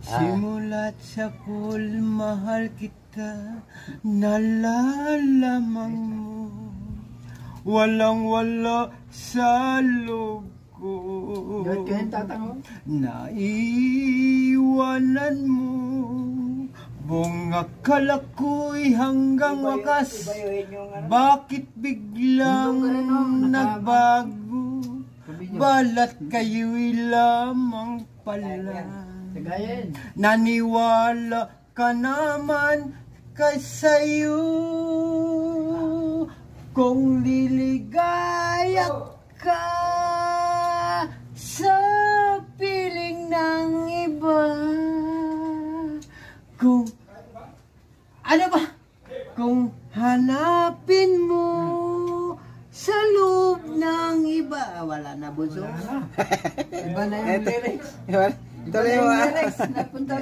Simulat sa pool, mahal kita, nalalamang mo. Walang-wala sa loob ko. Naiwanan mo. Buong akala ko'y hanggang wakas. Bakit biglang nagbago? Balat kayo'y lamang pala. Naniwala ka naman kay sa'yo. Kung liligaya ka sa piling ng iba. Kung ano ba? Kung hanapin mo sa loob ng iba. Wala na, bunso. Iba na yung lyrics. Iba na yung lyrics. Napunta